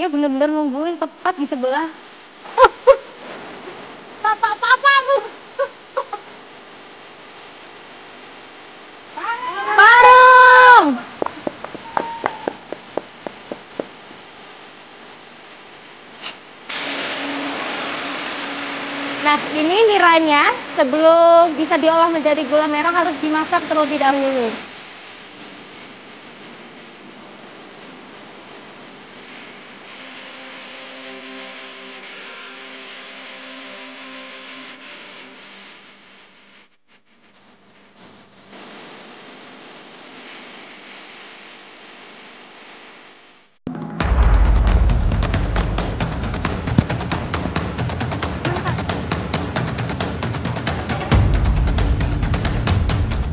Dia bener-bener nungguin tepat di sebelah. Papa, Bu. Barung. Nah, ini niranya sebelum bisa diolah menjadi gula merah harus dimasak terlebih dahulu.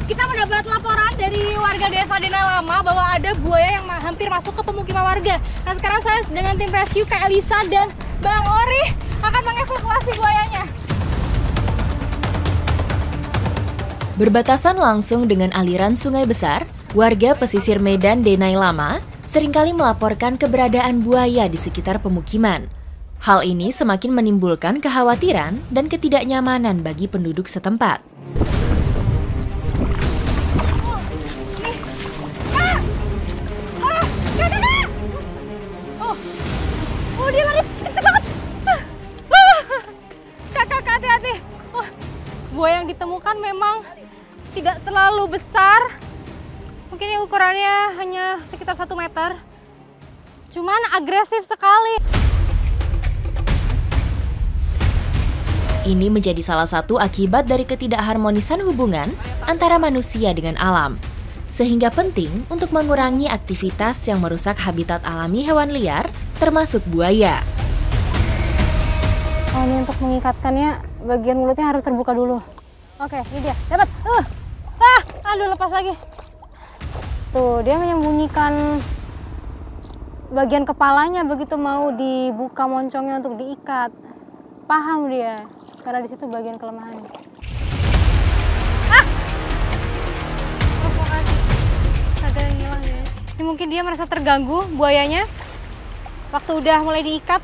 Kita mendapat laporan dari warga desa Denai Lama bahwa ada buaya yang hampir masuk ke pemukiman warga. Nah, sekarang saya dengan tim rescue Kak Elisa dan Bang Ori akan mengevakuasi buayanya. Berbatasan langsung dengan aliran sungai besar, warga pesisir Medan Denai Lama seringkali melaporkan keberadaan buaya di sekitar pemukiman. Hal ini semakin menimbulkan kekhawatiran dan ketidaknyamanan bagi penduduk setempat. Oh, dia lari kenceng banget. Kakak, hati-hati. Buaya yang ditemukan memang tidak terlalu besar. Mungkin ini ukurannya hanya sekitar 1 meter. Cuman agresif sekali. Ini menjadi salah satu akibat dari ketidakharmonisan hubungan antara manusia dengan alam. Sehingga penting untuk mengurangi aktivitas yang merusak habitat alami hewan liar, termasuk buaya. Oh, ini untuk mengikatkannya, bagian mulutnya harus terbuka dulu. Oke, ini dia. Dapat. Aduh, lepas lagi. Tuh, dia menyembunyikan bagian kepalanya begitu mau dibuka moncongnya untuk diikat. Paham dia, karena di situ bagian kelemahannya. Provokasi. Ada yang hilang ya. Ini mungkin dia merasa terganggu, buayanya. Waktu udah mulai diikat,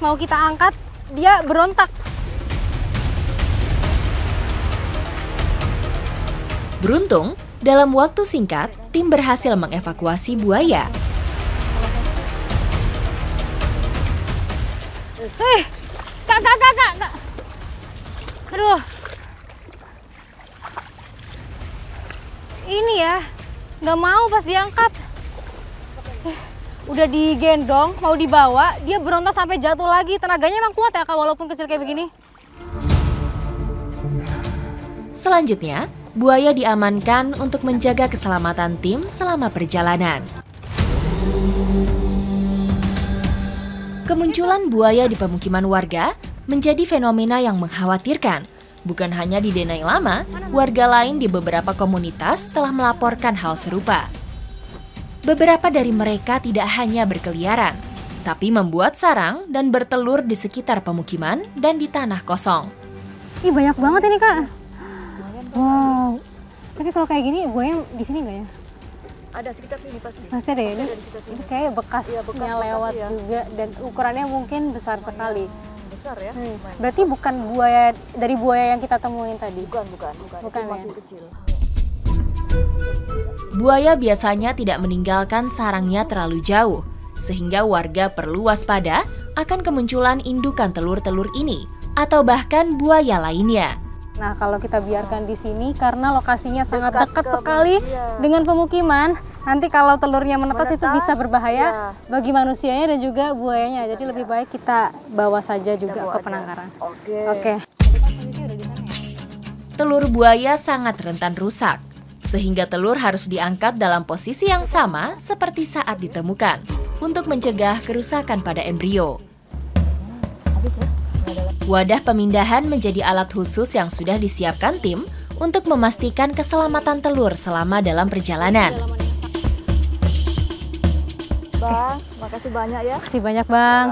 mau kita angkat, dia berontak. Beruntung, dalam waktu singkat, tim berhasil mengevakuasi buaya. Kak. Aduh. Ini ya, nggak mau pas diangkat. Udah digendong, mau dibawa, dia berontak sampai jatuh lagi. Tenaganya emang kuat ya, Kak, walaupun kecil kayak begini. Selanjutnya, buaya diamankan untuk menjaga keselamatan tim selama perjalanan. Kemunculan buaya di pemukiman warga menjadi fenomena yang mengkhawatirkan. Bukan hanya di Denai Lama, warga lain di beberapa komunitas telah melaporkan hal serupa. Beberapa dari mereka tidak hanya berkeliaran, tapi membuat sarang dan bertelur di sekitar pemukiman dan di tanah kosong. Ih, banyak banget ini, Kak. Wow. Tapi kalau kayak gini, buaya di sini nggak ya? Ada sekitar sini pasti. Pasti ada ya? Ini kayak bekasnya bekas lewat ya. juga, dan ukurannya mungkin besar sekali. Besar ya. Berarti bukan buaya dari buaya yang kita temuin tadi? Bukan. Bukan Itu masih ya? kecil. Buaya biasanya tidak meninggalkan sarangnya terlalu jauh, sehingga warga perlu waspada akan kemunculan indukan telur-telur ini, atau bahkan buaya lainnya. Nah, kalau kita biarkan di sini karena lokasinya sangat Dekat dekat ke sekali iya. dengan pemukiman, nanti kalau telurnya menetas itu bisa berbahaya iya. bagi manusianya dan juga buayanya. Jadi lebih baik kita bawa saja juga bawa ke aja. penangkaran. Oke. Telur buaya sangat rentan rusak, sehingga telur harus diangkat dalam posisi yang sama seperti saat ditemukan, untuk mencegah kerusakan pada embrio. Wadah pemindahan menjadi alat khusus yang sudah disiapkan tim untuk memastikan keselamatan telur selama dalam perjalanan. Bang, makasih banyak ya. Makasih banyak, Bang.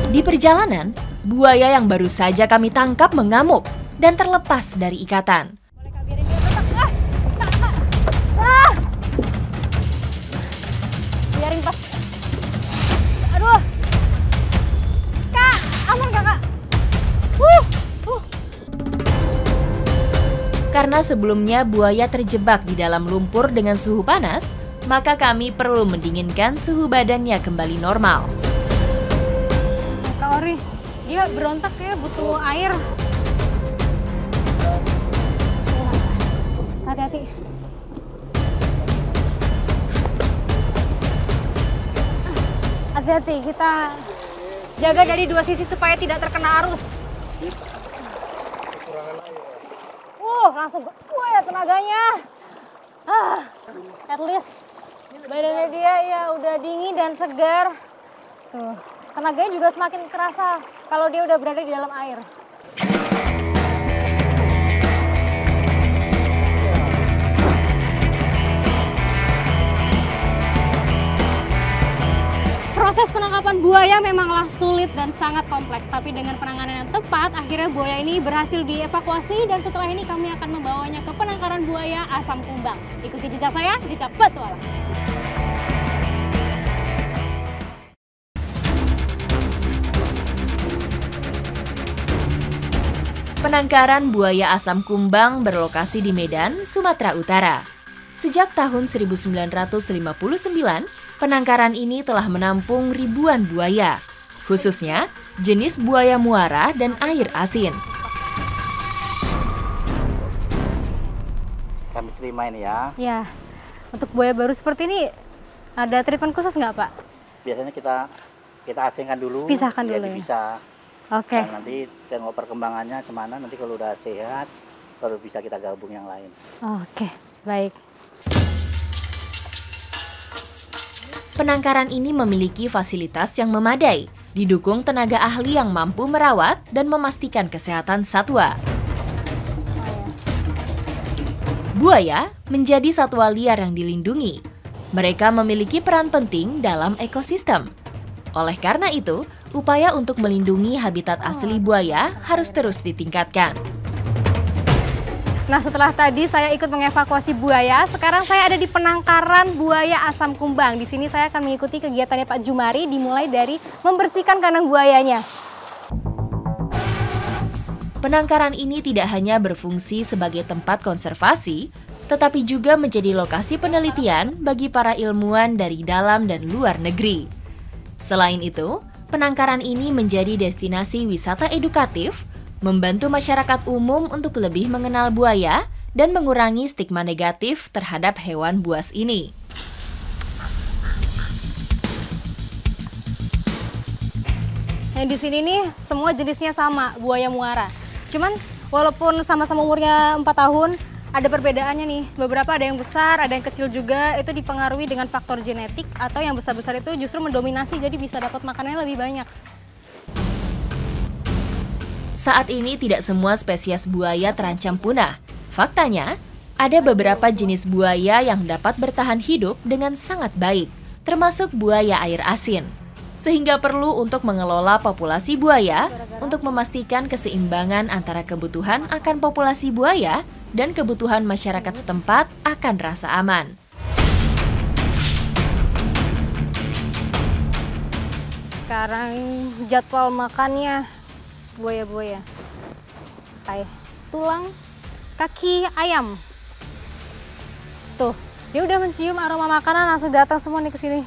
Di perjalanan, buaya yang baru saja kami tangkap mengamuk dan terlepas dari ikatan. Karena sebelumnya buaya terjebak di dalam lumpur dengan suhu panas, maka kami perlu mendinginkan suhu badannya kembali normal. Kak Ori, dia berontak ya, butuh air. Hati-hati. Hati-hati, kita jaga dari dua sisi supaya tidak terkena arus. Langsung, ya tenaganya. At least badannya dia ya udah dingin dan segar. Tuh, tenaganya juga semakin kerasa kalau dia udah berada di dalam air. Proses penangkapan buaya memanglah sulit dan sangat kompleks, tapi dengan penanganan yang tepat, akhirnya buaya ini berhasil dievakuasi dan setelah ini kami akan membawanya ke penangkaran buaya Asam Kumbang. Ikuti jejak saya, jejak petualang. Penangkaran buaya Asam Kumbang berlokasi di Medan, Sumatera Utara. Sejak tahun 1959, penangkaran ini telah menampung ribuan buaya, khususnya jenis buaya muara dan air asin. Kami terima ini ya. Ya, untuk buaya baru seperti ini ada treatment khusus nggak Pak? Biasanya kita asingkan dulu. Pisahkan dulu ya? Bisa. Oke. Dan nanti tengok perkembangannya kemana, nanti kalau udah sehat, baru bisa kita gabung yang lain. Oke, baik. Penangkaran ini memiliki fasilitas yang memadai, didukung tenaga ahli yang mampu merawat dan memastikan kesehatan satwa. Buaya menjadi satwa liar yang dilindungi. Mereka memiliki peran penting dalam ekosistem. Oleh karena itu, upaya untuk melindungi habitat asli buaya harus terus ditingkatkan. Nah, setelah tadi saya ikut mengevakuasi buaya, sekarang saya ada di penangkaran buaya Asam Kumbang. Di sini saya akan mengikuti kegiatannya Pak Jumari, dimulai dari membersihkan kandang buayanya. Penangkaran ini tidak hanya berfungsi sebagai tempat konservasi, tetapi juga menjadi lokasi penelitian bagi para ilmuwan dari dalam dan luar negeri. Selain itu, penangkaran ini menjadi destinasi wisata edukatif, membantu masyarakat umum untuk lebih mengenal buaya dan mengurangi stigma negatif terhadap hewan buas ini. Yang di sini nih semua jenisnya sama, buaya muara. Cuman walaupun sama-sama umurnya 4 tahun, ada perbedaannya nih. Beberapa ada yang besar, ada yang kecil juga, itu dipengaruhi dengan faktor genetik, atau yang besar-besar itu justru mendominasi, jadi bisa dapat makanannya lebih banyak. Saat ini tidak semua spesies buaya terancam punah. Faktanya, ada beberapa jenis buaya yang dapat bertahan hidup dengan sangat baik, termasuk buaya air asin. Sehingga perlu untuk mengelola populasi buaya untuk memastikan keseimbangan antara kebutuhan akan populasi buaya dan kebutuhan masyarakat setempat akan rasa aman. Sekarang jadwal makannya buaya-buaya. Kayak tulang kaki ayam. Tuh, dia udah mencium aroma makanan, langsung datang semua nih ke sini.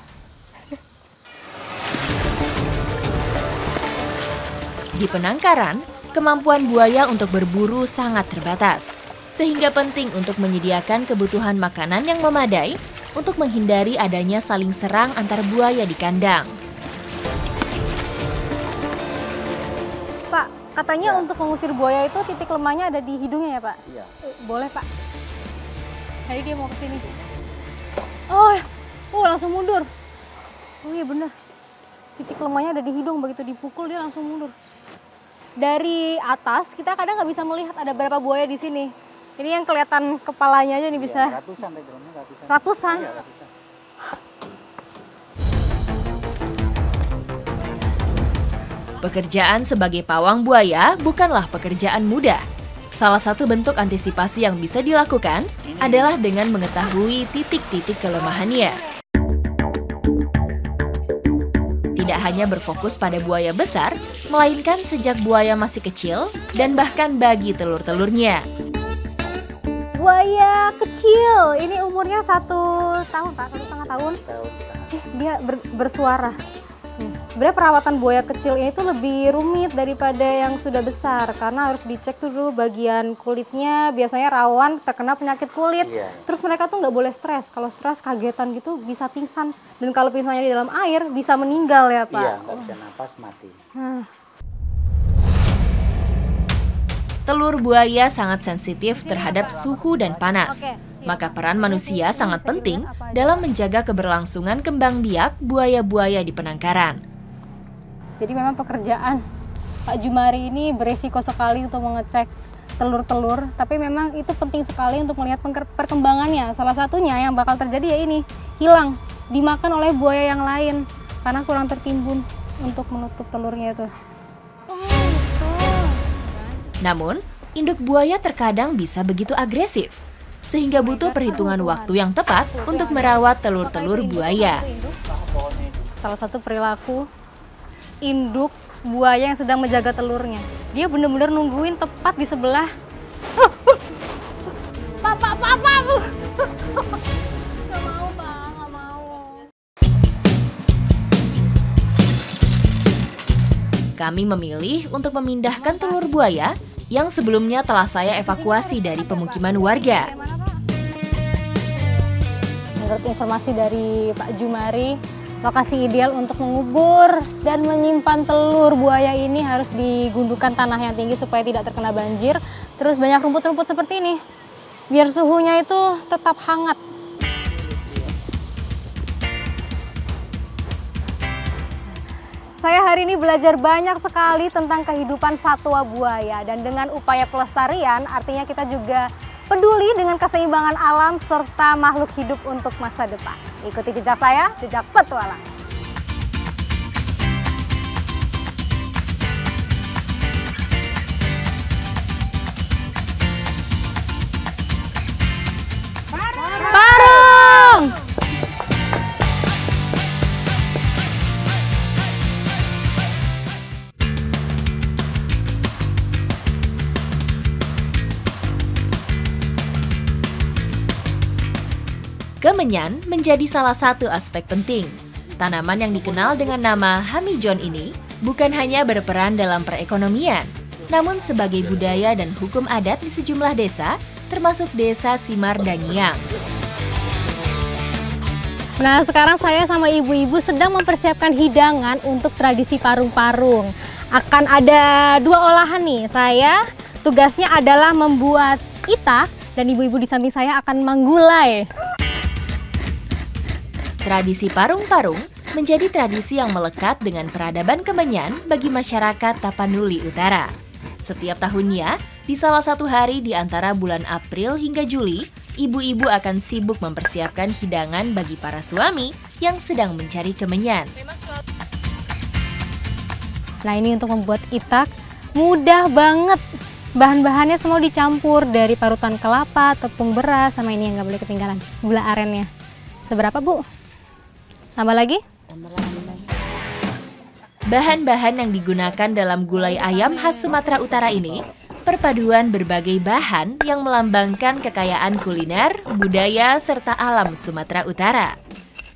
Di penangkaran, kemampuan buaya untuk berburu sangat terbatas, sehingga penting untuk menyediakan kebutuhan makanan yang memadai untuk menghindari adanya saling serang antar buaya di kandang. Pak, katanya untuk mengusir buaya itu titik lemahnya ada di hidungnya ya Pak? Iya. Boleh Pak. Tadi dia mau ke sini. Oh, langsung mundur. Oh iya bener. Titik lemahnya ada di hidung, begitu dipukul dia langsung mundur. Dari atas kita kadang nggak bisa melihat ada berapa buaya di sini. Ini yang kelihatan kepalanya aja nih bisa. Ya, ratusan. Ratusan? Iya, ratusan. Pekerjaan sebagai pawang buaya bukanlah pekerjaan mudah. Salah satu bentuk antisipasi yang bisa dilakukan adalah dengan mengetahui titik-titik kelemahannya. Tidak hanya berfokus pada buaya besar, melainkan sejak buaya masih kecil dan bahkan bagi telur-telurnya. buaya kecil. Ini umurnya 1 tahun, Pak, 1,5 tahun. Dia bersuara. Sebenarnya perawatan buaya kecil ini tuh lebih rumit daripada yang sudah besar karena harus dicek dulu bagian kulitnya, biasanya rawan terkena penyakit kulit. Terus mereka tuh nggak boleh stres. Kalau stres kagetan gitu bisa pingsan, dan kalau pingsannya di dalam air bisa meninggal ya, Pak. Iya, nggak bisa nafas, mati. Telur buaya sangat sensitif terhadap suhu dan panas. Maka peran manusia sangat penting dalam menjaga keberlangsungan kembang biak buaya-buaya di penangkaran. Jadi memang pekerjaan Pak Jumari ini beresiko sekali untuk mengecek telur-telur, tapi memang itu penting sekali untuk melihat perkembangannya. Salah satunya yang bakal terjadi ya ini, hilang, dimakan oleh buaya yang lain karena kurang tertimbun untuk menutup telurnya itu. Namun, induk buaya terkadang bisa begitu agresif, sehingga butuh perhitungan waktu yang tepat untuk merawat telur-telur buaya. Salah satu perilaku induk buaya yang sedang menjaga telurnya. Dia benar-benar nungguin tepat di sebelah. Pak. Nggak mau, Pak. Nggak mau. Kami memilih untuk memindahkan telur buaya yang sebelumnya telah saya evakuasi dari pemukiman warga. Menurut informasi dari Pak Jumari, lokasi ideal untuk mengubur dan menyimpan telur buaya ini harus di gundukan tanah yang tinggi supaya tidak terkena banjir. Terus banyak rumput-rumput seperti ini, biar suhunya itu tetap hangat. Saya hari ini belajar banyak sekali tentang kehidupan satwa buaya, dan dengan upaya pelestarian artinya kita juga peduli dengan keseimbangan alam serta makhluk hidup untuk masa depan. Ikuti jejak saya, jejak petualang. Parung! Kemenyan menjadi salah satu aspek penting. Tanaman yang dikenal dengan nama hamijon ini bukan hanya berperan dalam perekonomian, namun sebagai budaya dan hukum adat di sejumlah desa, termasuk desa Simar Dangiang. Nah, sekarang saya sama ibu-ibu sedang mempersiapkan hidangan untuk tradisi parung-parung. Akan ada 2 olahan nih. Saya tugasnya adalah membuat itak, dan ibu-ibu di samping saya akan menggulai. Tradisi parung-parung menjadi tradisi yang melekat dengan peradaban Kemenyan bagi masyarakat Tapanuli Utara. Setiap tahunnya, di salah satu hari di antara bulan April hingga Juli, ibu-ibu akan sibuk mempersiapkan hidangan bagi para suami yang sedang mencari kemenyan. Nah, ini untuk membuat itak mudah banget. Bahan-bahannya semua dicampur dari parutan kelapa, tepung beras, sama ini yang nggak boleh ketinggalan, gula arennya. Seberapa, Bu? Tambah lagi? Bahan-bahan yang digunakan dalam gulai ayam khas Sumatera Utara ini perpaduan berbagai bahan yang melambangkan kekayaan kuliner, budaya, serta alam Sumatera Utara.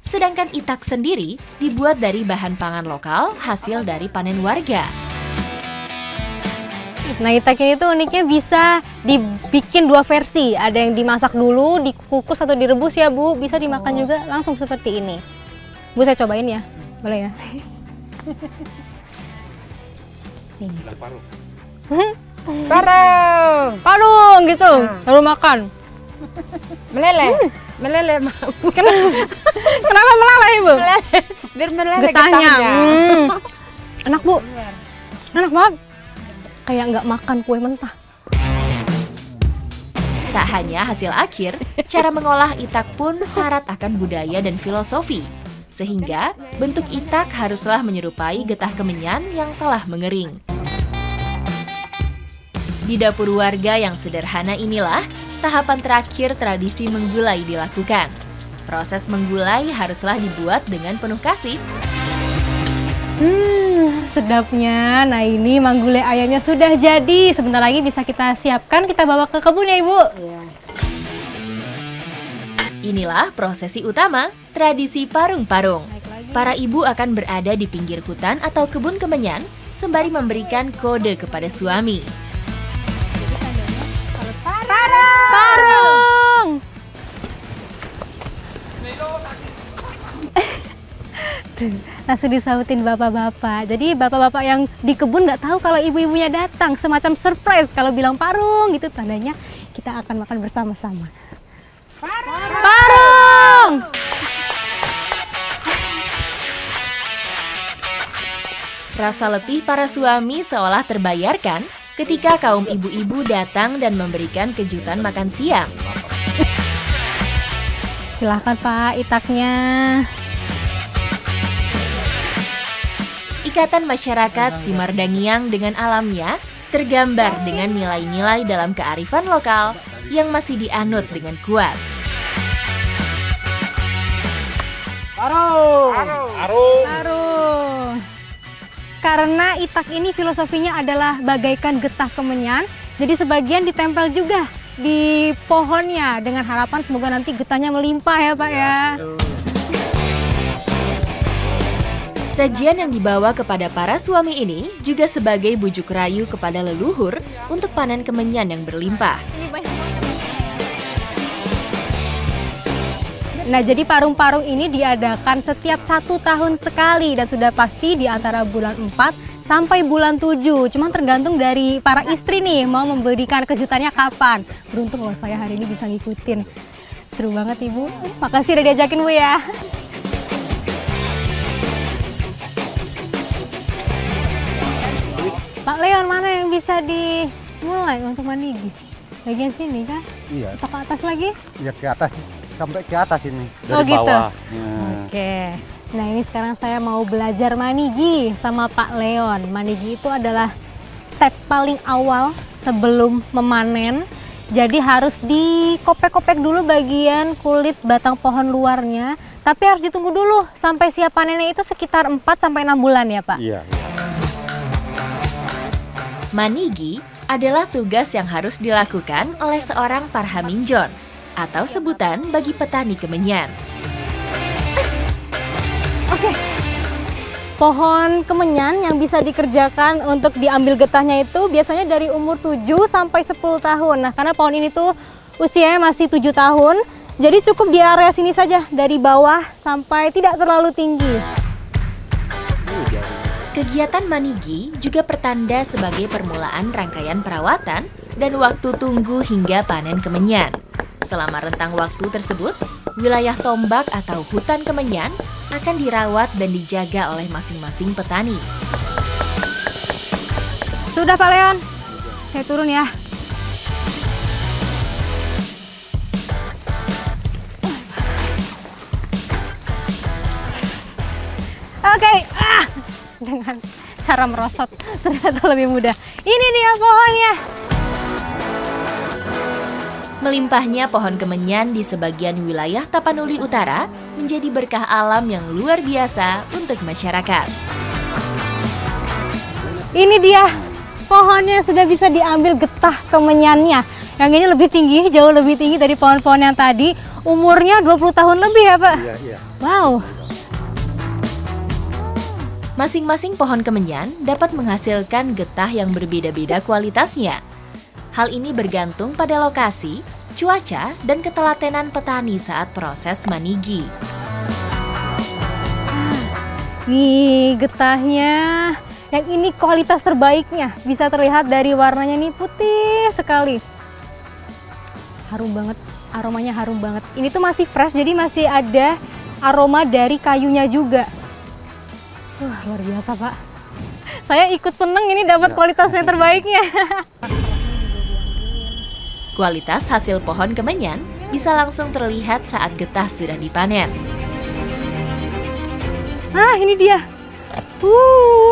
Sedangkan itak sendiri dibuat dari bahan pangan lokal hasil dari panen warga. Nah, itak ini tuh uniknya bisa dibikin 2 versi. Ada yang dimasak dulu, dikukus atau direbus ya, Bu. Bisa dimakan juga langsung seperti ini. Bu, saya cobain ya, boleh ya? Parung gitu, baru makan. Meleleh. Meleleh. Kenapa meleleh, Ibu? Biar meleleh Getahnya. Enak, Bu. Enak banget. Kayak nggak makan kue mentah. Tak hanya hasil akhir, cara mengolah itak pun syarat akan budaya dan filosofi. Sehingga bentuk itak haruslah menyerupai getah kemenyan yang telah mengering. Di dapur warga yang sederhana inilah, tahapan terakhir tradisi menggulai dilakukan. Proses menggulai haruslah dibuat dengan penuh kasih. Sedapnya. Nah, ini manggulai ayamnya sudah jadi. Sebentar lagi bisa kita siapkan, kita bawa ke kebun ya, Ibu? Iya. Inilah prosesi utama, tradisi parung-parung. Para ibu akan berada di pinggir hutan atau kebun kemenyan sembari memberikan kode kepada suami. Parung! Langsung disautin bapak-bapak. Jadi bapak-bapak yang di kebun nggak tahu kalau ibu-ibunya datang, semacam surprise kalau bilang parung gitu, tandanya kita akan makan bersama-sama. Parung! Rasa letih para suami seolah terbayarkan ketika kaum ibu-ibu datang dan memberikan kejutan makan siang. Silahkan Pak, itaknya. Ikatan masyarakat Simardangiang dengan alamnya tergambar dengan nilai-nilai dalam kearifan lokal yang masih dianut dengan kuat. Parung. Karena itak ini filosofinya adalah bagaikan getah kemenyan, jadi sebagian ditempel juga di pohonnya dengan harapan semoga nanti getahnya melimpah ya Pak ya. Sajian yang dibawa kepada para suami ini juga sebagai bujuk rayu kepada leluhur untuk panen kemenyan yang berlimpah. Nah, jadi parung-parung ini diadakan setiap 1 tahun sekali dan sudah pasti di antara bulan 4 sampai bulan 7. Cuma tergantung dari para istri nih mau memberikan kejutannya kapan. Beruntung loh saya hari ini bisa ngikutin. Seru banget Ibu. Makasih udah diajakin Bu ya. Pak Leon, mana yang bisa dimulai untuk manigi? Bagian sini kan? Iya. Atau ke atas lagi? Ya ke atas, sampai ke atas ini dari Oh gitu? bawah. Oke. Nah ini sekarang saya mau belajar manigi sama Pak Leon. Manigi itu adalah step paling awal sebelum memanen. Jadi harus dikopek-kopek dulu bagian kulit batang pohon luarnya. Tapi harus ditunggu dulu sampai siap panennya itu sekitar 4-6 bulan ya Pak? Iya. Manigi adalah tugas yang harus dilakukan oleh seorang parhaminjon atau sebutan bagi petani kemenyan. Oke. Pohon kemenyan yang bisa dikerjakan untuk diambil getahnya itu biasanya dari umur 7 sampai 10 tahun. Nah, karena pohon ini tuh usianya masih 7 tahun, jadi cukup di area sini saja dari bawah sampai tidak terlalu tinggi. Kegiatan manigi juga pertanda sebagai permulaan rangkaian perawatan dan waktu tunggu hingga panen kemenyan. Selama rentang waktu tersebut, wilayah tombak atau hutan kemenyan akan dirawat dan dijaga oleh masing-masing petani. Sudah Pak Leon, saya turun ya. Oke, dengan cara merosot ternyata lebih mudah. Ini dia pohonnya. Melimpahnya pohon kemenyan di sebagian wilayah Tapanuli Utara menjadi berkah alam yang luar biasa untuk masyarakat. Ini dia pohonnya, sudah bisa diambil getah kemenyannya. Yang ini lebih tinggi, jauh lebih tinggi dari pohon-pohon yang tadi. Umurnya 20 tahun lebih ya Pak? Iya. Wow. Masing-masing pohon kemenyan dapat menghasilkan getah yang berbeda-beda kualitasnya. Hal ini bergantung pada lokasi, cuaca, dan ketelatenan petani saat proses manigi. Nih getahnya, yang ini kualitas terbaiknya. Bisa terlihat dari warnanya nih putih sekali. Harum banget, aromanya harum banget. Ini tuh masih fresh, jadi masih ada aroma dari kayunya juga. Wah, luar biasa Pak. Saya ikut seneng ini dapat kualitas yang terbaiknya. Kualitas hasil pohon kemenyan bisa langsung terlihat saat getah sudah dipanen. Nah, ini dia.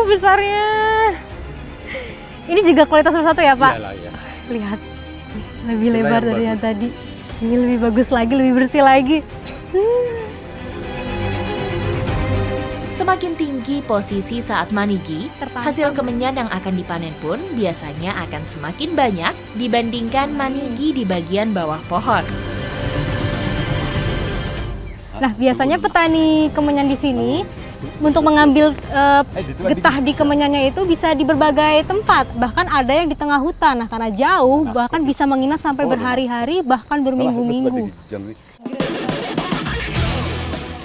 Besarnya. Ini juga kualitas nomor 1 ya Pak? Iyalah, iya. Lihat, lebih lebar dari yang tadi. Ini lebih bagus lagi, lebih bersih lagi. Semakin tinggi posisi saat manigi, hasil kemenyan yang akan dipanen pun biasanya akan semakin banyak dibandingkan manigi di bagian bawah pohon. Nah, biasanya petani kemenyan di sini untuk mengambil getah di kemenyannya itu bisa di berbagai tempat, bahkan ada yang di tengah hutan. Nah, karena jauh, bahkan bisa menginap sampai berhari-hari, bahkan berminggu-minggu.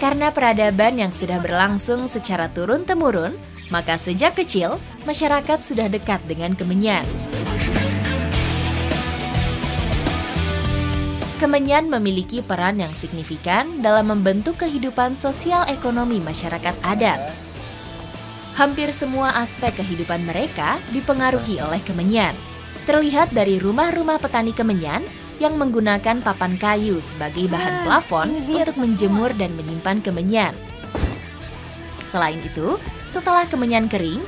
Karena peradaban yang sudah berlangsung secara turun-temurun, maka sejak kecil, masyarakat sudah dekat dengan kemenyan. Kemenyan memiliki peran yang signifikan dalam membentuk kehidupan sosial ekonomi masyarakat adat. Hampir semua aspek kehidupan mereka dipengaruhi oleh kemenyan. Terlihat dari rumah-rumah petani kemenyan yang menggunakan papan kayu sebagai bahan plafon untuk menjemur dan menyimpan kemenyan. Selain itu, setelah kemenyan kering,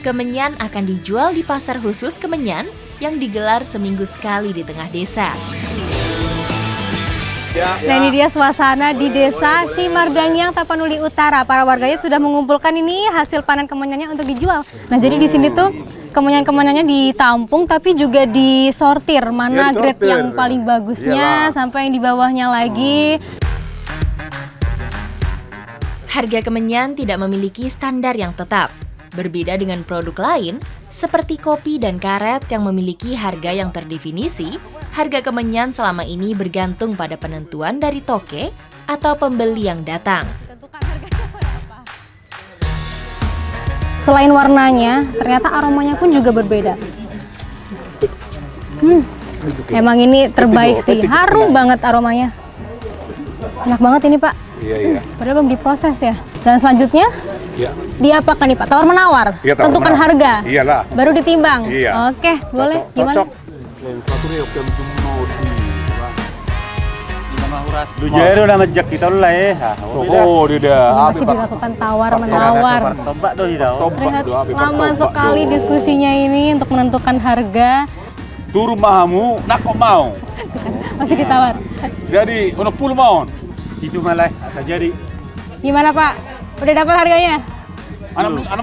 kemenyan akan dijual di pasar khusus kemenyan yang digelar seminggu sekali di tengah desa. Nah, ini dia suasana di desa Simardanyang, Tapanuli Utara. Para warganya sudah mengumpulkan ini hasil panen kemenyannya untuk dijual. Nah, jadi di sini tuh kemenyan-kemenyannya ditampung tapi juga disortir mana grade yang paling bagusnya sampai yang di bawahnya lagi. Harga kemenyan tidak memiliki standar yang tetap. Berbeda dengan produk lain, seperti kopi dan karet yang memiliki harga yang terdefinisi, harga kemenyan selama ini bergantung pada penentuan dari toke atau pembeli yang datang. Selain warnanya, ternyata aromanya pun juga berbeda. Emang ini terbaik sih, harum banget aromanya. Enak banget ini, Pak. Iya. Padahal belum diproses ya. Dan selanjutnya, diapakan nih Pak? Tawar-menawar? Iya, tawar tentukan menawar. harga? Iyalah. Baru ditimbang? Iya. Oke, boleh. Gimana? Dujair udah majak kita udah ya. Oh, dia. Masih dilakukan tawar-menawar. Tombak tuh tidak. Terlihat lama sekali diskusinya ini untuk menentukan harga. Turun mahamu, nak kok mau. Masih ditawar. Jadi, ono 10 mau. Itu malah asal jadi. Gimana Pak? Udah dapat harganya? 65.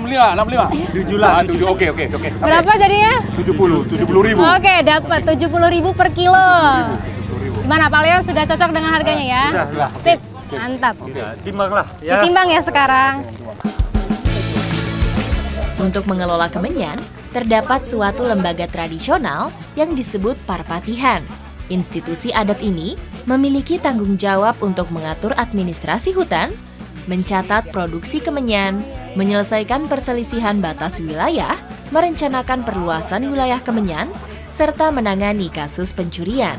7 lah. 7, oke. Berapa jadinya? 70.000. Oke, dapat 70.000 per kilo. Gimana Pak Leon, sudah cocok dengan harganya ya? Sudah. Sip, mantap. Timbang lah. Ya. Ditimbang ya sekarang. Untuk mengelola kemenyan, terdapat suatu lembaga tradisional yang disebut Parpatihan. Institusi adat ini memiliki tanggung jawab untuk mengatur administrasi hutan, mencatat produksi kemenyan, menyelesaikan perselisihan batas wilayah, merencanakan perluasan wilayah kemenyan, serta menangani kasus pencurian.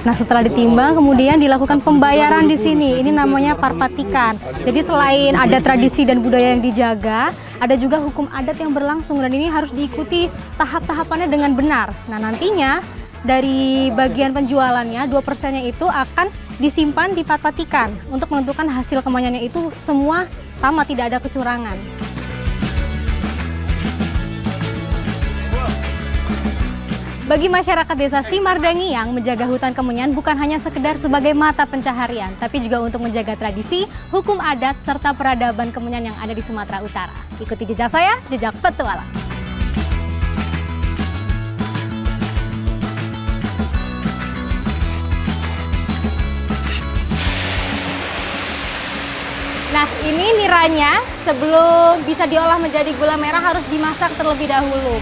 Nah, setelah ditimbang kemudian dilakukan pembayaran di sini. Ini namanya parpatikan. Jadi selain ada tradisi dan budaya yang dijaga, ada juga hukum adat yang berlangsung dan ini harus diikuti tahap-tahapannya dengan benar. Nah, nantinya dari bagian penjualannya 2%-nya itu akan disimpan di parpatikan untuk menentukan hasil kemenyannya itu semua sama, tidak ada kecurangan. Bagi masyarakat desa Simardanyang, menjaga hutan kemenyan bukan hanya sekedar sebagai mata pencaharian, tapi juga untuk menjaga tradisi, hukum adat, serta peradaban kemenyan yang ada di Sumatera Utara. Ikuti jejak saya, jejak petualang. Nah, ini niranya sebelum bisa diolah menjadi gula merah harus dimasak terlebih dahulu.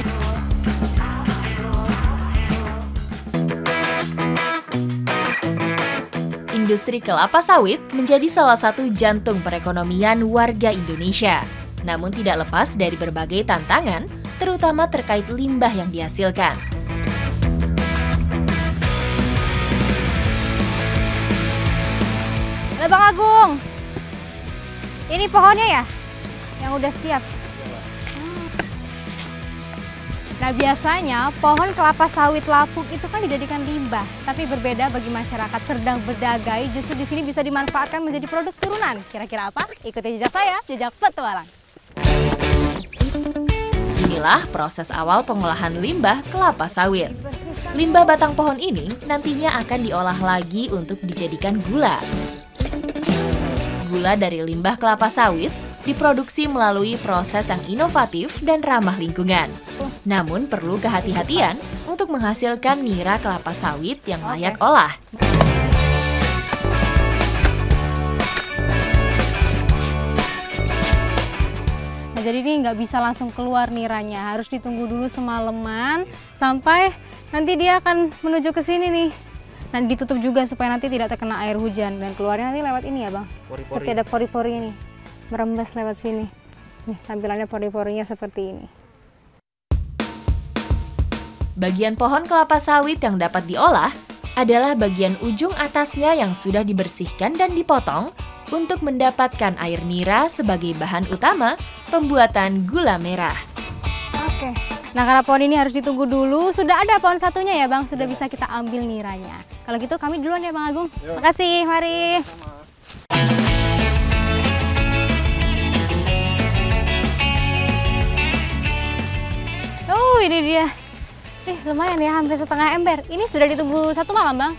Industri kelapa sawit menjadi salah satu jantung perekonomian warga Indonesia. Namun tidak lepas dari berbagai tantangan, terutama terkait limbah yang dihasilkan. Nah, Bang Agung, ini pohonnya ya? Yang udah siap. Nah, biasanya pohon kelapa sawit lapuk itu kan dijadikan limbah, tapi berbeda bagi masyarakat Serdang Bedagai, justru di sini bisa dimanfaatkan menjadi produk turunan. Kira-kira apa? Ikuti jejak saya, jejak petualang. Inilah proses awal pengolahan limbah kelapa sawit. Limbah batang pohon ini nantinya akan diolah lagi untuk dijadikan gula. Gula dari limbah kelapa sawit diproduksi melalui proses yang inovatif dan ramah lingkungan. Namun perlu kehati-hatian untuk menghasilkan nira kelapa sawit yang layak olah. Nah, jadi ini nggak bisa langsung keluar niranya, harus ditunggu dulu semalaman sampai nanti dia akan menuju ke sini nih. Nah, ditutup juga supaya nanti tidak terkena air hujan dan keluarnya nanti lewat ini ya Bang. Seperti ada pori-pori ini, merembes lewat sini. Nih, tampilannya pori-porinya seperti ini. Bagian pohon kelapa sawit yang dapat diolah adalah bagian ujung atasnya yang sudah dibersihkan dan dipotong untuk mendapatkan air nira sebagai bahan utama pembuatan gula merah. Oke. Nah, karena pohon ini harus ditunggu dulu. Sudah ada pohon satunya ya Bang, sudah bisa kita ambil niranya. Kalau gitu kami duluan ya Bang Agung. Makasih, mari. Oh, ini dia. Lumayan ya, hampir setengah ember. Ini sudah ditunggu 1 malam Bang?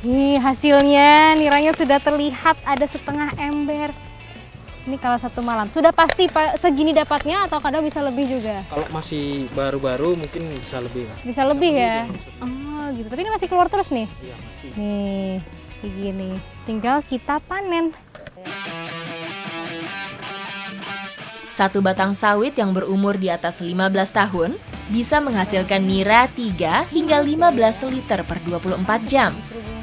Nih hasilnya, niranya sudah terlihat ada setengah ember. Ini kalau 1 malam, sudah pasti segini dapatnya atau kadang bisa lebih juga? Kalau masih baru-baru mungkin bisa lebih. Bisa lebih ya? Oh gitu, tapi ini masih keluar terus nih? Iya masih. Nih, kayak gini. Tinggal kita panen. Satu batang sawit yang berumur di atas 15 tahun bisa menghasilkan nira 3 hingga 15 liter per 24 jam.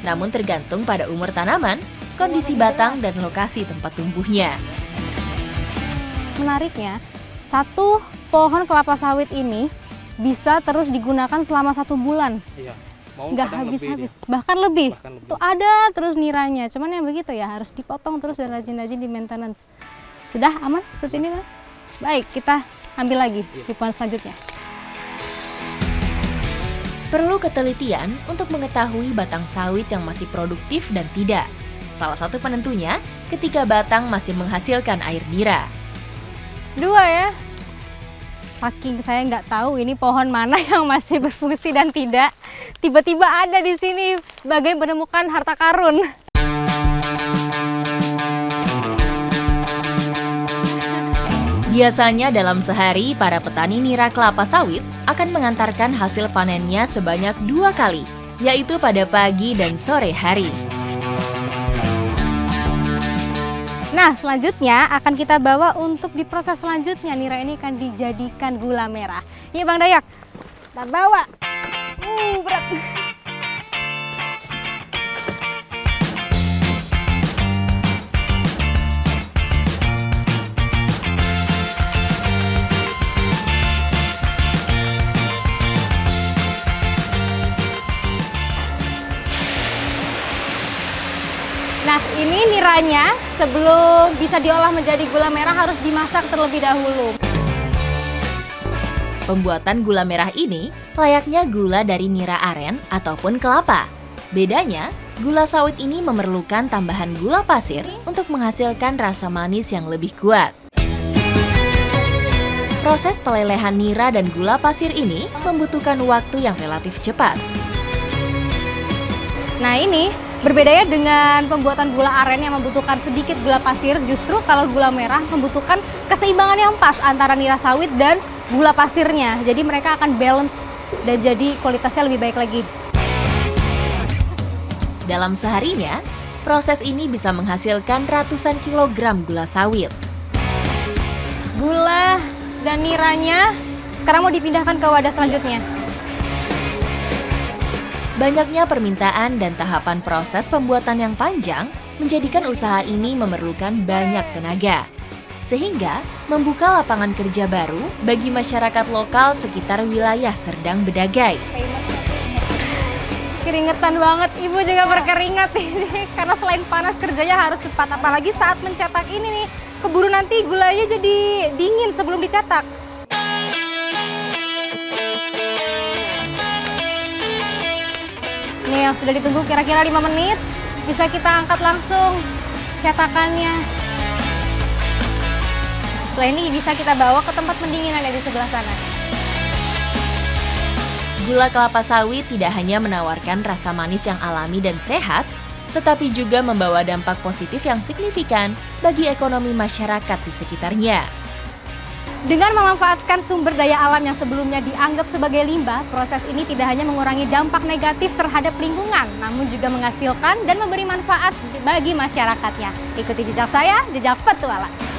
Namun tergantung pada umur tanaman, kondisi batang dan lokasi tempat tumbuhnya. Menariknya, satu pohon kelapa sawit ini bisa terus digunakan selama 1 bulan. Iya. Mau Nggak kadang habis-habis, lebih bahkan lebih. Bahkan lebih. Tuh ada terus niranya, cuman yang begitu ya harus dipotong terus dan rajin-rajin di maintenance. Sudah aman seperti ini Bang? Baik, kita ambil lagi di pohon selanjutnya. Perlu ketelitian untuk mengetahui batang sawit yang masih produktif dan tidak. Salah satu penentunya ketika batang masih menghasilkan air nira. 2 ya. Saking saya nggak tahu ini pohon mana yang masih berfungsi dan tidak. Tiba-tiba ada di sini sebagai menemukan harta karun. Biasanya dalam sehari, para petani nira kelapa sawit akan mengantarkan hasil panennya sebanyak 2 kali, yaitu pada pagi dan sore hari. Nah, selanjutnya akan kita bawa untuk diproses selanjutnya. Nira ini akan dijadikan gula merah. Iya Bang Dayak, kita bawa. Berat. Nah, ini niranya sebelum bisa diolah menjadi gula merah harus dimasak terlebih dahulu. Pembuatan gula merah ini layaknya gula dari nira aren ataupun kelapa. Bedanya, gula sawit ini memerlukan tambahan gula pasir untuk menghasilkan rasa manis yang lebih kuat. Proses pelelehan nira dan gula pasir ini membutuhkan waktu yang relatif cepat. Nah, ini berbeda ya dengan pembuatan gula aren yang membutuhkan sedikit gula pasir. Justru kalau gula merah membutuhkan keseimbangan yang pas antara nira sawit dan gula pasirnya. Jadi mereka akan balance dan jadi kualitasnya lebih baik lagi. Dalam seharinya, proses ini bisa menghasilkan ratusan kilogram gula sawit. Gula dan niranya sekarang mau dipindahkan ke wadah selanjutnya. Banyaknya permintaan dan tahapan proses pembuatan yang panjang menjadikan usaha ini memerlukan banyak tenaga. Sehingga membuka lapangan kerja baru bagi masyarakat lokal sekitar wilayah Serdang Bedagai. Keringetan banget, Ibu juga berkeringat ini. Karena selain panas kerjanya harus cepat. Apalagi saat mencetak ini nih, keburu nanti gulanya jadi dingin sebelum dicetak. Nih yang sudah ditunggu kira-kira 5 menit, bisa kita angkat langsung cetakannya. Setelah ini bisa kita bawa ke tempat pendinginan yang di sebelah sana. Gula kelapa sawit tidak hanya menawarkan rasa manis yang alami dan sehat, tetapi juga membawa dampak positif yang signifikan bagi ekonomi masyarakat di sekitarnya. Dengan memanfaatkan sumber daya alam yang sebelumnya dianggap sebagai limbah, proses ini tidak hanya mengurangi dampak negatif terhadap lingkungan, namun juga menghasilkan dan memberi manfaat bagi masyarakatnya. Ikuti jejak saya, Jejak Petualang.